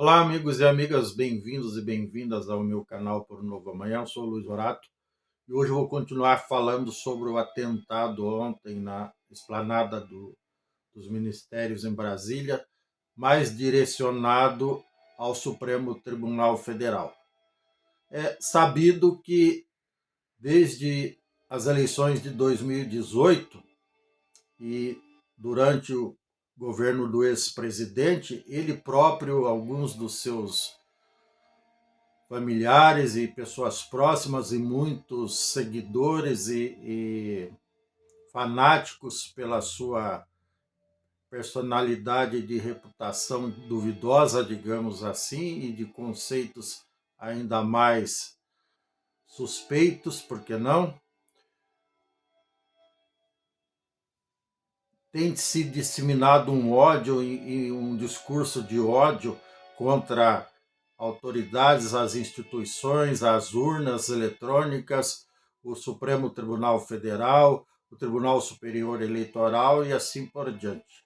Olá, amigos e amigas, bem-vindos e bem-vindas ao meu canal Por um Novo Amanhã. Eu sou o Luiz Horato e hoje eu vou continuar falando sobre o atentado ontem na esplanada dos ministérios em Brasília, mais direcionado ao Supremo Tribunal Federal. É sabido que desde as eleições de 2018 e durante o governo do ex-presidente, ele próprio, alguns dos seus familiares e pessoas próximas e muitos seguidores e fanáticos pela sua personalidade de reputação duvidosa, digamos assim, e de conceitos ainda mais suspeitos, por que não? Tem se disseminado um ódio e um discurso de ódio contra autoridades, as instituições, as urnas eletrônicas, o Supremo Tribunal Federal, o Tribunal Superior Eleitoral e assim por diante.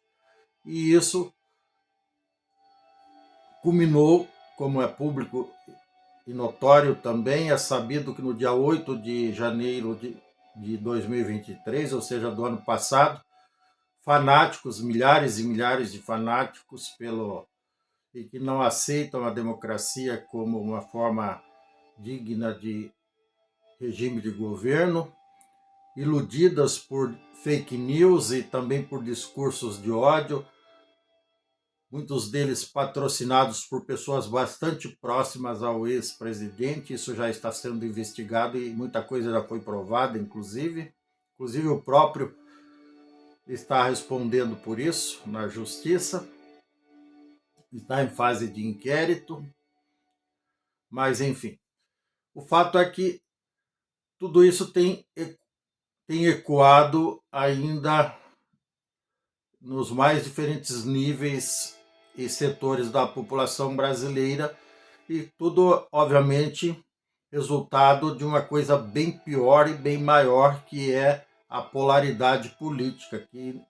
E isso culminou, como é público e notório também, é sabido que no dia 8 de janeiro de 2023, ou seja, do ano passado, fanáticos, milhares e milhares de fanáticos e que não aceitam a democracia como uma forma digna de regime de governo, iludidas por fake news e também por discursos de ódio, muitos deles patrocinados por pessoas bastante próximas ao ex-presidente. Isso já está sendo investigado e muita coisa já foi provada, inclusive o próprio está respondendo por isso na justiça, está em fase de inquérito, mas enfim. O fato é que tudo isso tem ecoado ainda nos mais diferentes níveis e setores da população brasileira, e tudo, obviamente, resultado de uma coisa bem pior e bem maior, que é a polaridade política, que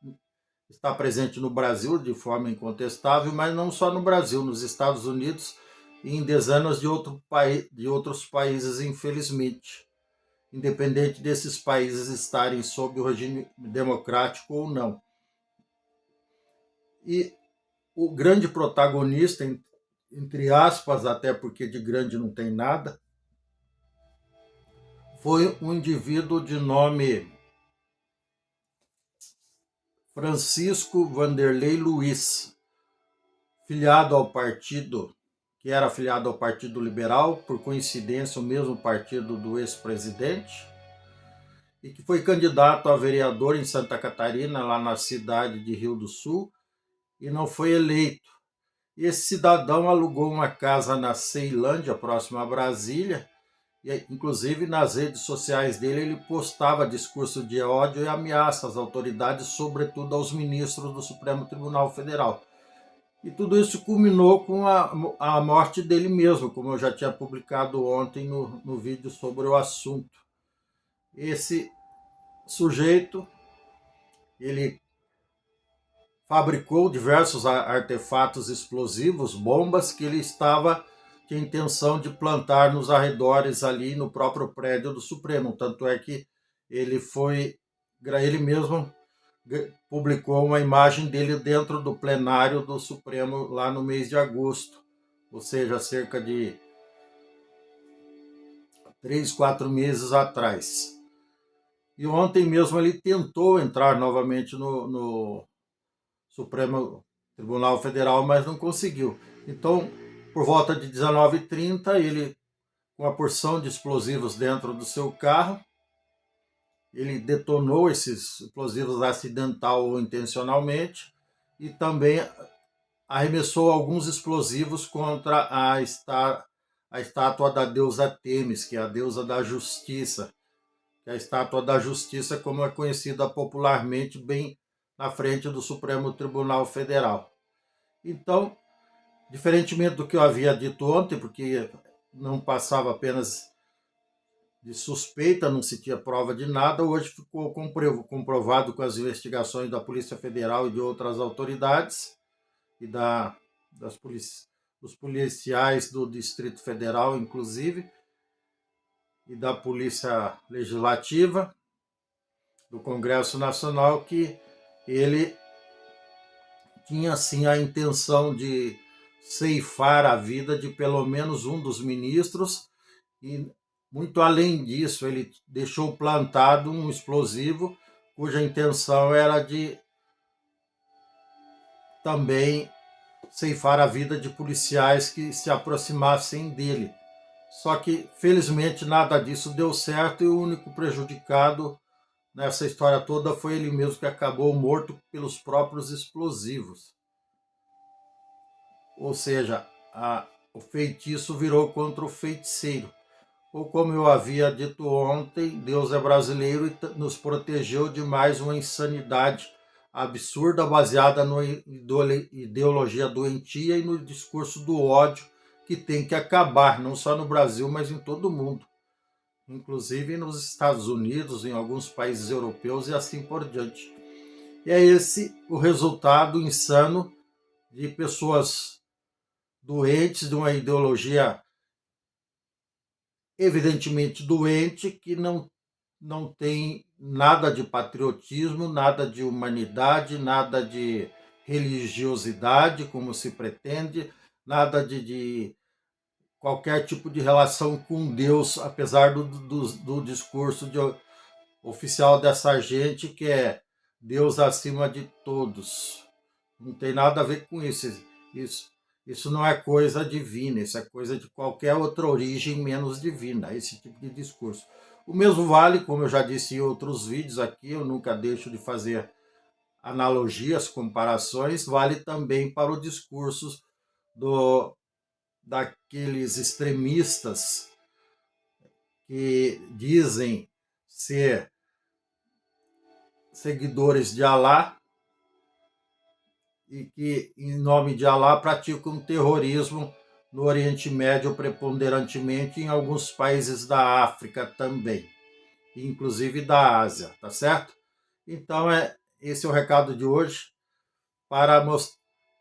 está presente no Brasil de forma incontestável, mas não só no Brasil, nos Estados Unidos e em dezenas de outros países, infelizmente, independente desses países estarem sob o regime democrático ou não. E o grande protagonista, entre aspas, até porque de grande não tem nada, foi um indivíduo de nome Francisco Vanderlei Luiz, filiado ao partido, que era afiliado ao Partido Liberal, por coincidência o mesmo partido do ex-presidente, e que foi candidato a vereador em Santa Catarina, lá na cidade de Rio do Sul, e não foi eleito. E esse cidadão alugou uma casa na Ceilândia, próxima a Brasília, e inclusive nas redes sociais dele ele postava discurso de ódio e ameaça às autoridades, sobretudo aos ministros do Supremo Tribunal Federal. E tudo isso culminou com a morte dele mesmo, como eu já tinha publicado ontem no vídeo sobre o assunto. Esse sujeito, ele fabricou diversos artefatos explosivos, bombas, que ele tinha intenção de plantar nos arredores ali no próprio prédio do Supremo. Tanto é que ele mesmo publicou uma imagem dele dentro do plenário do Supremo lá no mês de agosto, ou seja, cerca de 3, 4 meses atrás. E ontem mesmo ele tentou entrar novamente no Supremo Tribunal Federal, mas não conseguiu. Então, por volta de 19h30, ele, com uma porção de explosivos dentro do seu carro, ele detonou esses explosivos acidental ou intencionalmente e também arremessou alguns explosivos contra a estátua da deusa Temis, que é a deusa da justiça, que é a estátua da justiça, como é conhecida popularmente, bem na frente do Supremo Tribunal Federal. Então, diferentemente do que eu havia dito ontem, porque não passava apenas de suspeita, não se tinha prova de nada, hoje ficou comprovado com as investigações da Polícia Federal e de outras autoridades e das polícias, dos policiais do Distrito Federal, inclusive, e da Polícia Legislativa, do Congresso Nacional, que ele tinha sim a intenção de ceifar a vida de pelo menos um dos ministros e, muito além disso, ele deixou plantado um explosivo cuja intenção era de também ceifar a vida de policiais que se aproximassem dele. Só que, felizmente, nada disso deu certo e o único prejudicado nessa história toda foi ele mesmo, que acabou morto pelos próprios explosivos. Ou seja, o feitiço virou contra o feiticeiro. Ou como eu havia dito ontem, Deus é brasileiro e nos protegeu de mais uma insanidade absurda baseada na ideologia doentia e no discurso do ódio que tem que acabar, não só no Brasil, mas em todo o mundo. Inclusive nos Estados Unidos, em alguns países europeus e assim por diante. E é esse o resultado insano de pessoas doentes, de uma ideologia evidentemente doente, que não tem nada de patriotismo, nada de humanidade, nada de religiosidade, como se pretende, nada de qualquer tipo de relação com Deus, apesar do discurso oficial dessa gente, que é Deus acima de todos. Não tem nada a ver com isso. Isso não é coisa divina, isso é coisa de qualquer outra origem menos divina, esse tipo de discurso. O mesmo vale, como eu já disse em outros vídeos aqui, eu nunca deixo de fazer analogias, comparações, vale também para o discurso daqueles extremistas que dizem ser seguidores de Alá e que, em nome de Alá, praticam terrorismo no Oriente Médio preponderantemente, em alguns países da África também, inclusive da Ásia, tá certo? Então, esse é o recado de hoje, para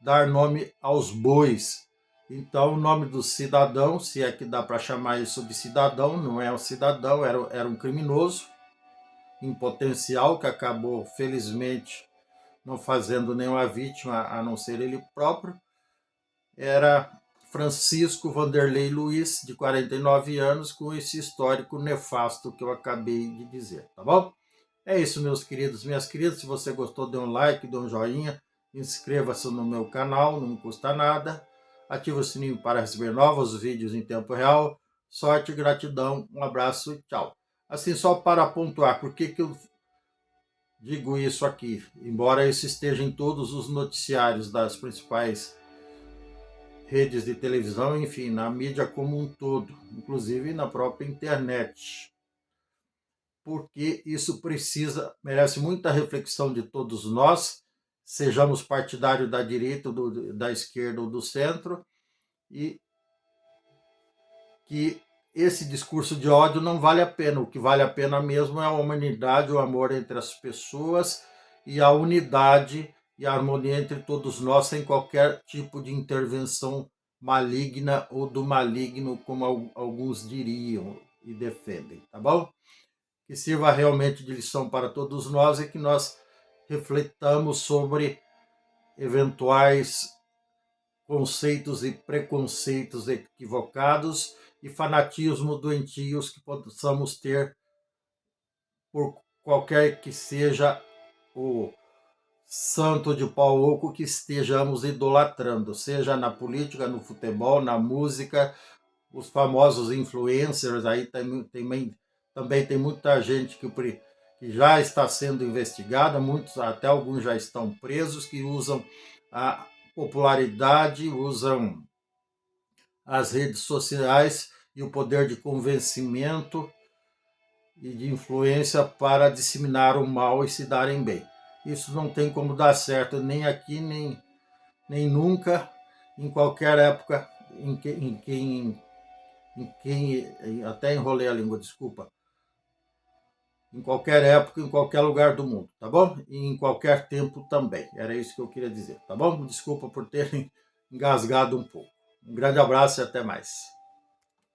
dar nome aos bois. Então, o nome do cidadão, se é que dá para chamar isso de cidadão, não é um cidadão, era um criminoso em potencial, que acabou, felizmente, não fazendo nenhuma vítima, a não ser ele próprio. Era Francisco Vanderlei Luiz, de 49 anos, com esse histórico nefasto que eu acabei de dizer, tá bom? É isso, meus queridos, minhas queridas. Se você gostou, dê um like, dê um joinha, inscreva-se no meu canal, não custa nada. Ative o sininho para receber novos vídeos em tempo real. Sorte, gratidão, um abraço e tchau. Assim, só para pontuar, por que eu digo isso aqui? Embora isso esteja em todos os noticiários das principais redes de televisão, enfim, na mídia como um todo, inclusive na própria internet. Porque isso merece muita reflexão de todos nós, sejamos partidários da direita, da esquerda ou do centro, e que esse discurso de ódio não vale a pena. O que vale a pena mesmo é a humanidade, o amor entre as pessoas e a unidade e a harmonia entre todos nós, sem qualquer tipo de intervenção maligna ou do maligno, como alguns diriam e defendem, tá bom? Que sirva realmente de lição para todos nós e que nós refletamos sobre eventuais conceitos e preconceitos equivocados e fanatismo doentios que possamos ter por qualquer que seja o santo de pau oco que estejamos idolatrando, seja na política, no futebol, na música, os famosos influencers, aí também tem muita gente que já está sendo investigada, até alguns já estão presos, que usam a popularidade, usam as redes sociais e o poder de convencimento e de influência para disseminar o mal e se darem bem. Isso não tem como dar certo, nem aqui, nem nunca, em qualquer época até enrolei a língua, desculpa, em qualquer época, em qualquer lugar do mundo, tá bom? E em qualquer tempo também, era isso que eu queria dizer, tá bom? Desculpa por ter engasgado um pouco. Um grande abraço e até mais.